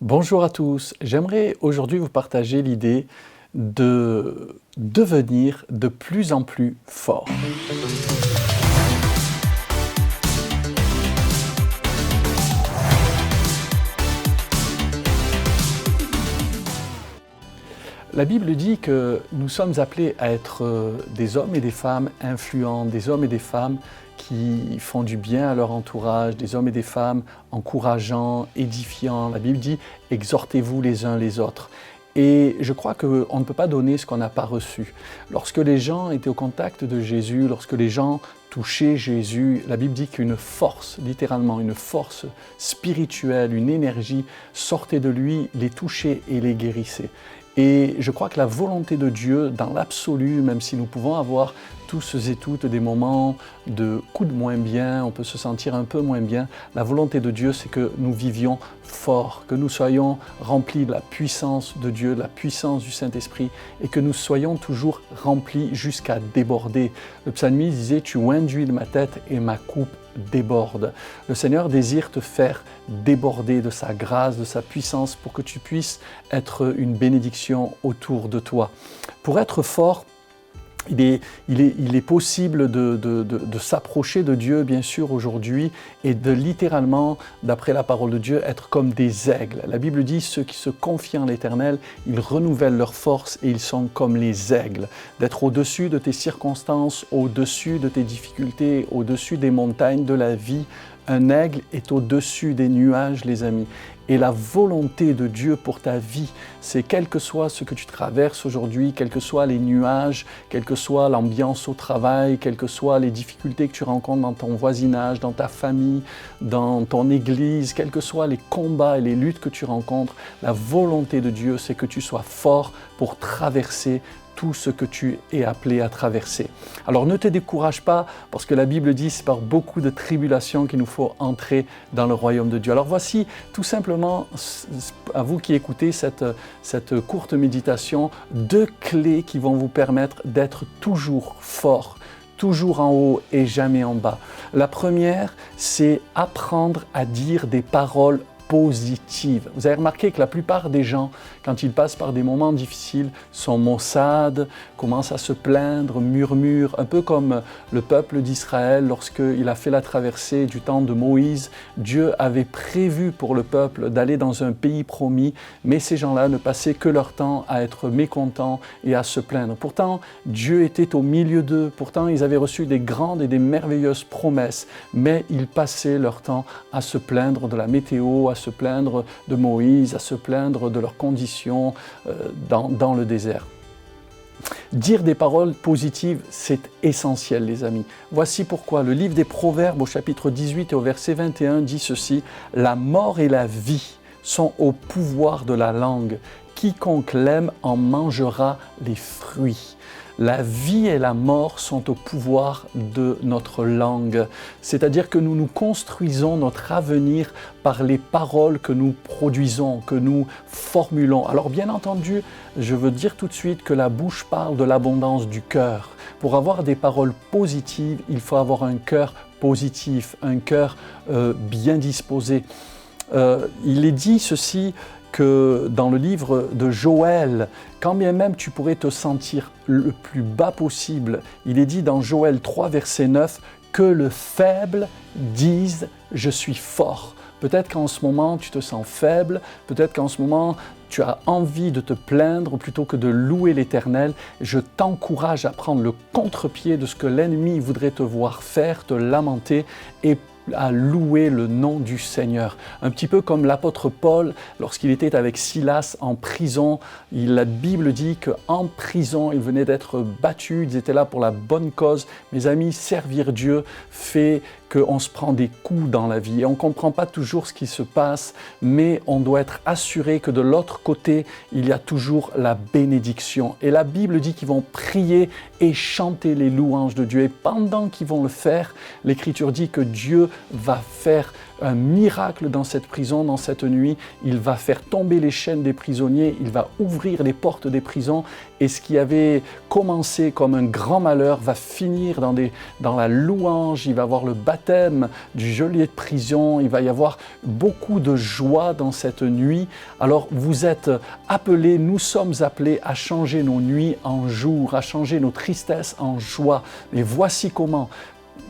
Bonjour à tous, j'aimerais aujourd'hui vous partager l'idée de devenir de plus en plus fort. La Bible dit que nous sommes appelés à être des hommes et des femmes influents, des hommes et des femmes qui font du bien à leur entourage, des hommes et des femmes encourageants, édifiants. La Bible dit « exhortez-vous les uns les autres ». Et je crois qu'on ne peut pas donner ce qu'on n'a pas reçu. Lorsque les gens étaient au contact de Jésus, lorsque les gens touchaient Jésus, la Bible dit qu'une force, littéralement une force spirituelle, une énergie sortait de lui, les touchait et les guérissait. Et je crois que la volonté de Dieu, dans l'absolu, même si nous pouvons avoir tous et toutes des moments de coups de moins bien, on peut se sentir un peu moins bien, la volonté de Dieu, c'est que nous vivions fort, que nous soyons remplis de la puissance de Dieu, de la puissance du Saint-Esprit, et que nous soyons toujours remplis jusqu'à déborder. Le psalmiste disait « Tu induis ma tête et ma coupe déborde ». Le Seigneur désire te faire déborder de sa grâce, de sa puissance, pour que tu puisses être une bénédiction autour de toi. Pour être fort, il est possible de s'approcher de Dieu, bien sûr, aujourd'hui, et de littéralement, d'après la parole de Dieu, être comme des aigles. La Bible dit, ceux qui se confient en l'Éternel, ils renouvellent leur force et ils sont comme les aigles. D'être au-dessus de tes circonstances, au-dessus de tes difficultés, au-dessus des montagnes de la vie. Un aigle est au-dessus des nuages, les amis. Et la volonté de Dieu pour ta vie, c'est quel que soit ce que tu traverses aujourd'hui, quels que soient les nuages, quelle que soit l'ambiance au travail, quelles que soient les difficultés que tu rencontres dans ton voisinage, dans ta famille, dans ton église, quels que soient les combats et les luttes que tu rencontres, la volonté de Dieu, c'est que tu sois fort pour traverser tout ce que tu es appelé à traverser. Alors ne te décourage pas, parce que la Bible dit c'est par beaucoup de tribulations qu'il nous faut entrer dans le royaume de Dieu. Alors voici tout simplement, à vous qui écoutez cette courte méditation, 2 clés qui vont vous permettre d'être toujours fort, toujours en haut et jamais en bas. La première, c'est apprendre à dire des paroles positive. Vous avez remarqué que la plupart des gens, quand ils passent par des moments difficiles, sont maussades, commencent à se plaindre, murmurent, un peu comme le peuple d'Israël lorsqu'il a fait la traversée du temps de Moïse. Dieu avait prévu pour le peuple d'aller dans un pays promis, mais ces gens-là ne passaient que leur temps à être mécontents et à se plaindre. Pourtant, Dieu était au milieu d'eux, pourtant ils avaient reçu des grandes et des merveilleuses promesses, mais ils passaient leur temps à se plaindre de la météo, à se plaindre de Moïse, à se plaindre de leurs conditions dans le désert. Dire des paroles positives, c'est essentiel, les amis. Voici pourquoi le livre des Proverbes au chapitre 18 et au verset 21 dit ceci: « La mort et la vie sont au pouvoir de la langue. Quiconque l'aime en mangera les fruits. » La vie et la mort sont au pouvoir de notre langue. C'est-à-dire que nous nous construisons notre avenir par les paroles que nous produisons, que nous formulons. Alors bien entendu, je veux dire tout de suite que la bouche parle de l'abondance du cœur. Pour avoir des paroles positives, il faut avoir un cœur positif, un cœur bien disposé. Il est dit ceci, que dans le livre de Joël, quand bien même tu pourrais te sentir le plus bas possible, il est dit dans Joël 3, verset 9, que le faible dise « je suis fort ». Peut-être qu'en ce moment tu te sens faible, peut-être qu'en ce moment tu as envie de te plaindre plutôt que de louer l'Éternel. Je t'encourage à prendre le contre-pied de ce que l'ennemi voudrait te voir faire, te lamenter et à louer le nom du Seigneur. Un petit peu comme l'apôtre Paul, lorsqu'il était avec Silas en prison, la Bible dit qu'en prison, ils venaient d'être battus, ils étaient là pour la bonne cause. Mes amis, servir Dieu fait qu'on se prend des coups dans la vie et on ne comprend pas toujours ce qui se passe, mais on doit être assuré que de l'autre côté, il y a toujours la bénédiction. Et la Bible dit qu'ils vont prier et chanter les louanges de Dieu. Et pendant qu'ils vont le faire, l'Écriture dit que Dieu va faire un miracle dans cette prison, dans cette nuit. Il va faire tomber les chaînes des prisonniers, il va ouvrir les portes des prisons et ce qui avait commencé comme un grand malheur va finir dans la louange. Il va y avoir le baptême du geôlier de prison, il va y avoir beaucoup de joie dans cette nuit. Alors vous êtes appelés, nous sommes appelés à changer nos nuits en jours, à changer nos tristesses en joie. Et voici comment.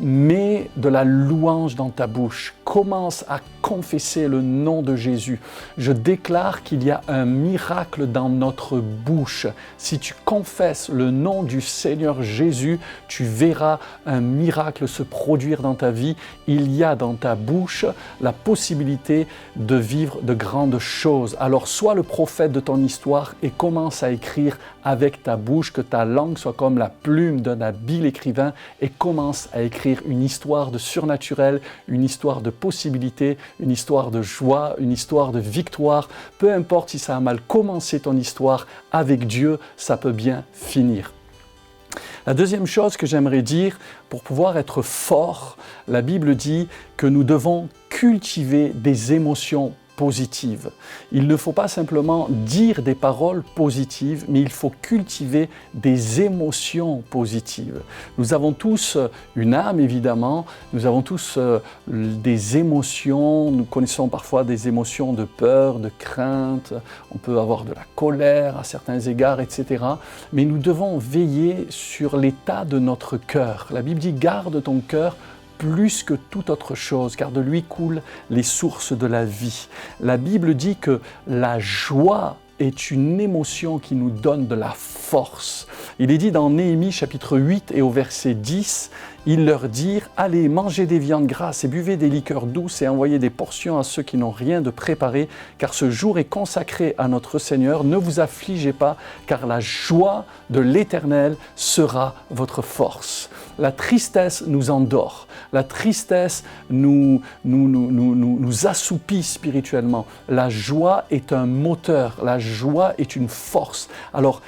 Mets de la louange dans ta bouche. Commence à confesser le nom de Jésus. Je déclare qu'il y a un miracle dans notre bouche. Si tu confesses le nom du Seigneur Jésus, tu verras un miracle se produire dans ta vie. Il y a dans ta bouche la possibilité de vivre de grandes choses. Alors sois le prophète de ton histoire et commence à écrire avec ta bouche, que ta langue soit comme la plume d'un habile écrivain et commence à écrire une histoire de surnaturel, une histoire de possibilités, une histoire de joie, une histoire de victoire. Peu importe si ça a mal commencé ton histoire, avec Dieu, ça peut bien finir. La deuxième chose que j'aimerais dire, pour pouvoir être fort, la Bible dit que nous devons cultiver des émotions positives. Il ne faut pas simplement dire des paroles positives, mais il faut cultiver des émotions positives. Nous avons tous une âme, évidemment, nous avons tous des émotions, nous connaissons parfois des émotions de peur, de crainte, on peut avoir de la colère à certains égards, etc. Mais nous devons veiller sur l'état de notre cœur. La Bible dit « garde ton cœur » plus que toute autre chose, car de lui coulent les sources de la vie. La Bible dit que la joie est une émotion qui nous donne de la force. Il est dit dans Néhémie chapitre 8 et au verset 10, ils leur dirent « Allez, mangez des viandes grasses et buvez des liqueurs douces et envoyez des portions à ceux qui n'ont rien de préparé, car ce jour est consacré à notre Seigneur. Ne vous affligez pas, car la joie de l'Éternel sera votre force. » La tristesse nous endort. La tristesse nous assoupit spirituellement. La joie est un moteur. La joie est une force. Alors,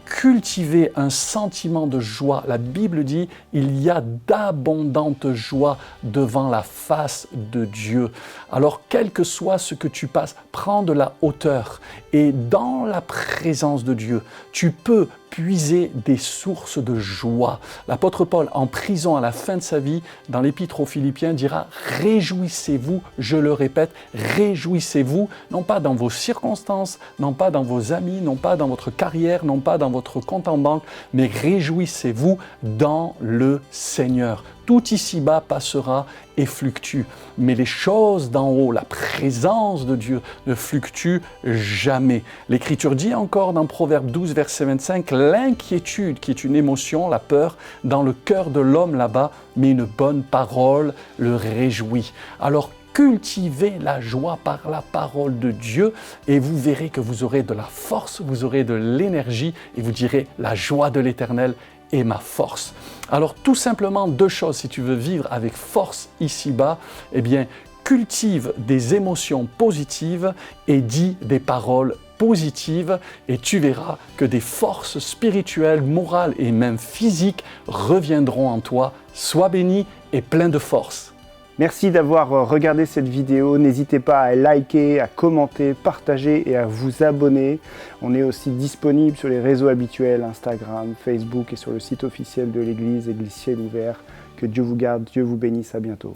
cultiver un sentiment de joie. La Bible dit « il y a d'abondantes joies devant la face de Dieu ». Alors, quel que soit ce que tu passes, prends de la hauteur et dans la présence de Dieu, tu peux puiser des sources de joie. L'apôtre Paul, en prison à la fin de sa vie, dans l'Épître aux Philippiens, dira « Réjouissez-vous », je le répète, réjouissez-vous, non pas dans vos circonstances, non pas dans vos amis, non pas dans votre carrière, non pas dans votre compte en banque, mais réjouissez-vous dans le Seigneur. Tout ici-bas passera et fluctue, mais les choses d'en haut, la présence de Dieu ne fluctue jamais. L'Écriture dit encore dans Proverbe 12, verset 25, « L'inquiétude, qui est une émotion, la peur, dans le cœur de l'homme là-bas, mais une bonne parole le réjouit. » Alors, cultivez la joie par la parole de Dieu et vous verrez que vous aurez de la force, vous aurez de l'énergie et vous direz « La joie de l'Éternel est ma force ». Alors tout simplement deux choses, si tu veux vivre avec force ici-bas, eh bien cultive des émotions positives et dis des paroles positives et tu verras que des forces spirituelles, morales et même physiques reviendront en toi. Sois béni et plein de force. Merci d'avoir regardé cette vidéo. N'hésitez pas à liker, à commenter, partager et à vous abonner. On est aussi disponible sur les réseaux habituels, Instagram, Facebook et sur le site officiel de l'Église, Église Ciel Ouvert. Que Dieu vous garde, Dieu vous bénisse, à bientôt.